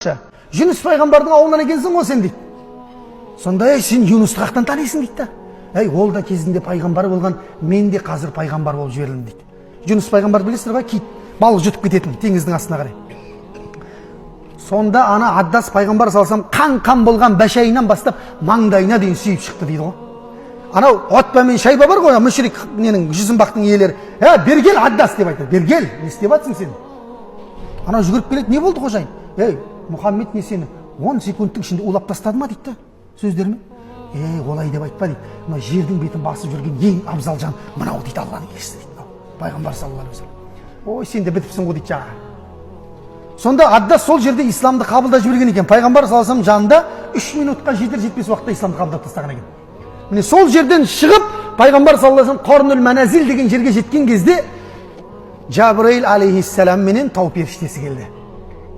Жүніс пайғамбардың ауылынан екенсің ғой сен дейді. Сонда сен Юнусты қаяқтан танисың дейді да. Ол да кезінде пайғамбар болған, мен де қазір пайғамбар болып жіберілдім дейді. Жүніс пайғамбар білесіздер ғой, кит балық жұтып кететін теңіздің астына қарай. Сонда ана Аддас пайғамбар салсам қан болған бәшайынан бастап маңдайына дейін сүйіп шықты дейді ғой. Анау Отба мен Шайба бар ғой, мүшрик ненің жүзін бақтың иелері. Бергел Аддас деп айтады. Бергел, не істеп жатсың сен? Анау жүгіріп келеді, не болды қожайын? Мұхаммед не сені 10 секундтың ішінде улап тастады ма дейді сөздерімен. Олай деп айтпа дейді. Мына жердің бетін басып жүрген ең абзал жан мынау дейді, Алланың елшісі дейді. Пайғамбар саллаллаху алейхи вассалам. Сен де бітіпсің ғой дейді жаңа. Сонда Аддас сол жерде исламды қабылдап жіберген екен. Пайғамбар саллаллаху алейхи вассалам жанында 3 минутқа жетер-жетпес уақытта исламды қабылдап тастаған екен. Міне сол жерден шығып пайғамбар саллаллаху алейхи вассалам Қорнул Маназил деген жерге жеткен кезде Жабраил алейхиссалам менен тау періштесі келді.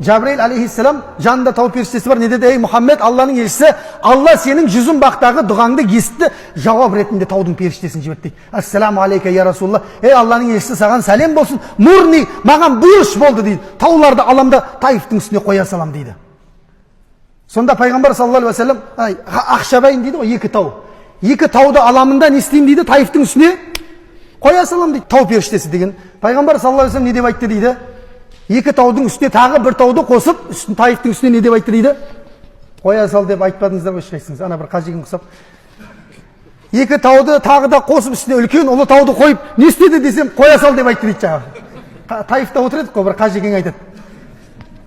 Жабраил алейхиссалам жанында тау періштесі бар. Не деді? Мұхаммед, Алланың елшісі, Алла сенің жүзін бақтағы дұғаңды есітті, жауап ретінде таудың періштесін жіберді дейді. Ассаламу алейка я Расулалла. Алланың елшісі, саған сәлем болсын. Мурни, маған бұйырш болды дейді. Тауларды аламда Таифтың үстіне қоя салам дейді. Сонда пайғамбар саллаллаху алейхи вассалам Ақшабайын дейді ғой, екі тау. Екі тауды аламында не істеймін дейді, Таифтың үстіне қоя салам дейді. Тау періштесі деген. Пайғамбар саллаллаху алейхи вассалам не деп айтты дейді? Екі таудың үстіне тағы бір тауды қосып, Таифтың үстіне не деп айтты дейді? Қоя сал деп айтпадыңыздар ғой ешқайсыңыз. Ана бір қажиген құсап. Екі тауды тағы да қосып үстіне үлкен ұлы тауды қойып, не істеді десем, қоя сал деп айтты дейді жаңағы. Таифта отыр едік қой, бір қажиген айтады.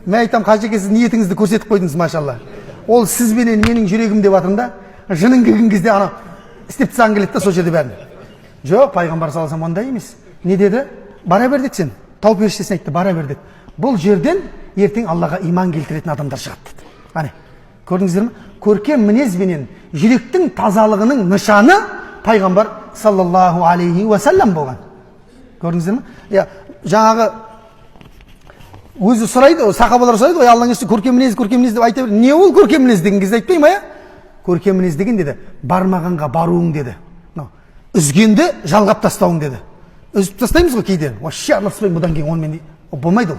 Мен айтам, қажеке, сіз ниетіңізді көрсетіп қойдыңыз, машалла. Ол сізбенен менің жүрегім деп жатырмын да, жының келген кезде ана істеп тастағың келеді да сол жерде бәрін. Жоқ, пайғамбар саллаллаху алейхи вассалам ондай емес. Не деді? Бара бер деді сен. Тау періштесіне айтты, бара бер деді. Бұл жерден ертең Аллаға иман келтіретін адамдар шығады деді. Ане, көрдіңіздер ме? Көркем мінезбенен жүректің тазалығының нышаны пайғамбар саллаллаху алейхи уассалам болған. Көрдіңіздер ме? Жаңағы өзі сұрайды, сахабалар сұрайды, Алланың елшісі көркем мінез деп айта бер. Не ол көркем мінез деген кезде айтпай ма? Көркем мінез деген деді, бармағанға баруың деді. Үзгенді жалғап тастауың деді. Үзіп тастаймыз ғой кейде. Вообще араласпаймын бұдан кейін онымен дейді. Болмайды ол.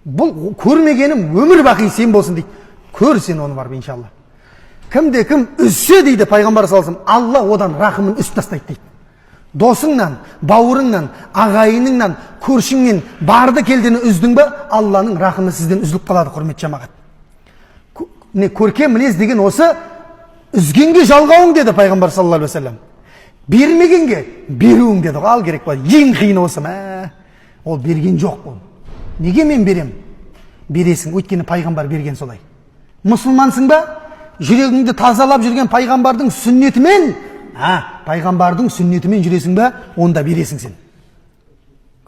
Бұл көрмегенім өмір бақи сен болсын дейді. Көр сен оны барып иншалла. Кімде кім үзсе дейді пайғамбар саллаллаху алейхи вассалам, Алла одан рахымын үзіп тастайды дейді. Досыңнан, бауырыңнан, ағайыныңнан, көршіңнен барды келдені үздің бе, Алланың рахымы сізден үзіліп қалады, құрметті жамағат. Көркем мінез деген осы, үзгенге жалғауың деді пайғамбар саллаллаху алейхи вассалам. Бермегенге беруің деді. Ал керек па? Ең қиын осы ма? Ол берген жоқ бұл. Неге мен берем? Бересің, өйткені пайғамбар берген солай. Мұсылмансың ба? Жүрегіңді тазалап жүрген пайғамбардың сүннетімен, пайғамбардың сүннетімен жүресің ба? Онда бересің сен.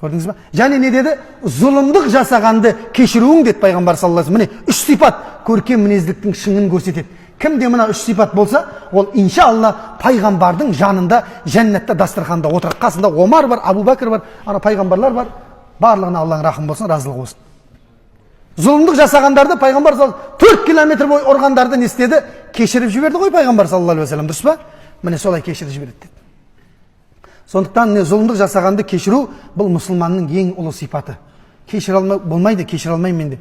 Көрдіңіз ба? Және не деді? Зұлымдық жасағанды кешіруің деді пайғамбар саллаллаху алейхи вассалам. Міне 3 сипат көркем мінездіктің шыңын көрсетеді. Кімде мына 3 сипат болса, ол иншалла пайғамбардың жанында, жәннатта дастарханда отырады. Қасында Омар бар, Абу Бәкір бар, ана пайғамбарлар бар. Барлығына Алланың рахымы болсын, разылығы болсын. Зұлымдық жасағандарды пайғамбар 4 километр бой ұрғандарды не істеді? Кешіріп жіберді ғой пайғамбар саллаллаху алейхи вассалам, дұрыс па? Міне солай кешіріп жібереді деді. Сондықтан зұлымдық жасағанды кешіру бұл мұсылманның ең ұлы сипаты. Кешіре алмай болмайды, кешіре алмаймын мен де.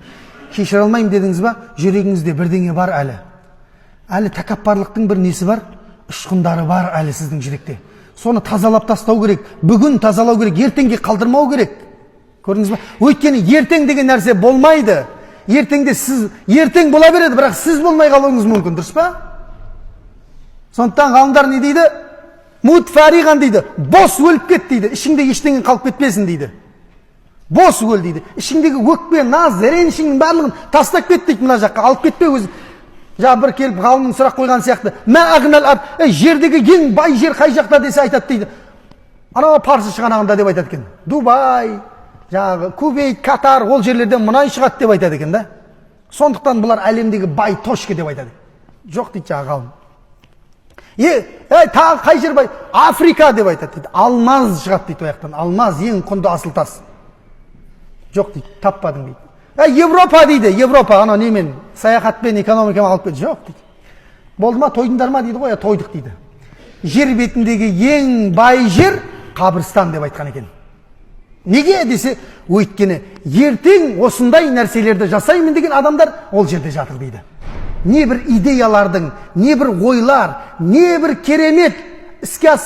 Кешіре алмаймын дедіңіз ба? Жүрегіңізде бірдеңе бар әлі. Әлі тәкаппарлықтың бір несі бар, ұшқындары бар әлі сіздің жүректе. Соны тазалап тастау керек, бүгін тазалау керек, ертеңге қалдырмау керек. Көрдіңіз ба? Өйткені ертең деген нәрсе болмайды. Ертеңде сіз, ертең бола береді, бірақ сіз болмай қалуыңыз мүмкін, дұрыс па? Сондықтан ғалымдар не дейді? Мут фариған дейді, бос өліп кет дейді, ішіңде ештеңе қалып кетпесін дейді. Бос өл дейді, ішіңдегі өкпе, наз, ренішіңнің барлығын тастап кет дейді, мына жаққа алып кетпе өзі. Бір келіп ғалымның сұрақ қойған сияқты, жердегі ең бай жер қай жақта десе айтады дейді. Ана парсы шығанағында деп айтады екен. Дубай, Кувейт, Катар, ол жерлерден мұнай шығады деп айтады екен да. Сондықтан бұлар әлемдегі бай точка деп айтады. Жоқ дейді ғалым. Тағы қай жер бай? Африка деп айтады дейді. Алмаз шығады дейді ояқтан. Алмаз ең құнды асыл тас. Жоқ дейді, таппадың дейді. Европа дейді, Европа, ана немен, саяхатпен, экономикамен алып кетті. Жоқ дейді. Болды ма, тойдыңдар ма дейді ғой, тойдық дейді. Жер бетіндегі ең бай жер қабірстан деп айтқан екен. Неге десе, өйткені ертең осындай нәрселерді жасаймын деген адамдар ол жерде жатыр дейді. Не бір идеялардың, не бір ойлар, не бір керемет іске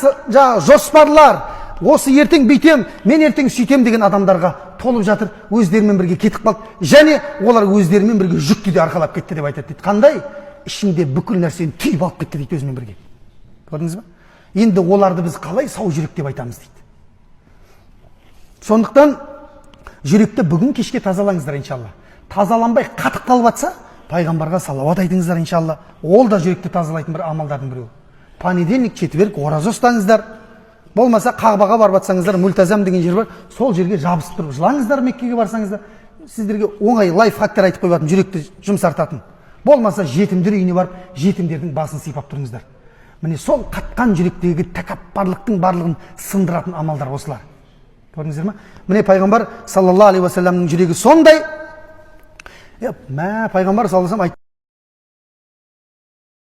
жоспарлар, осы ертең бүйтем, мен ертең сөйтем деген адамдарға толып жатыр, өздерімен бірге кетіп қалды. Және олар өздерімен бірге жүкті де арқалап кетті деп айтады дейді. Қандай? Ішінде бүкіл нәрсені түйіп алып кетті дейді өзімен бірге. Көрдіңіз ба? Енді оларды біз қалай сау жүрек деп айтамыз дейді. Сондықтан жүректі бүгін кешке тазалаңыздар иншалла. Тазаланбай қатып қалып жатса, пайғамбарға салауат айтыңыздар иншалла. Ол да жүректі тазалайтын бір амалдардың біреуі. Понедельник, четверг ораза ұстаңыздар. Болмаса Қағбаға барып жатсаңыздар, Мультазам деген жер бар, сол жерге жабысып тұрып жылаңыздар. Меккеге барсаңыздар, сіздерге оңай лайфхактар айтып қойып жатырмын, жүректі жұмсартатын. Болмаса жетімдер үйіне барып, жетімдердің басын сипап тұрыңыздар. Міне сол қатқан жүректегі тәкаппарлықтың барлығын сындыратын амалдар осылар. Көрдіңіздер ме? Міне пайғамбар саллаллаху алейхи уассаламның жүрегі сондай. Пайғамбар саллаллаху алейхи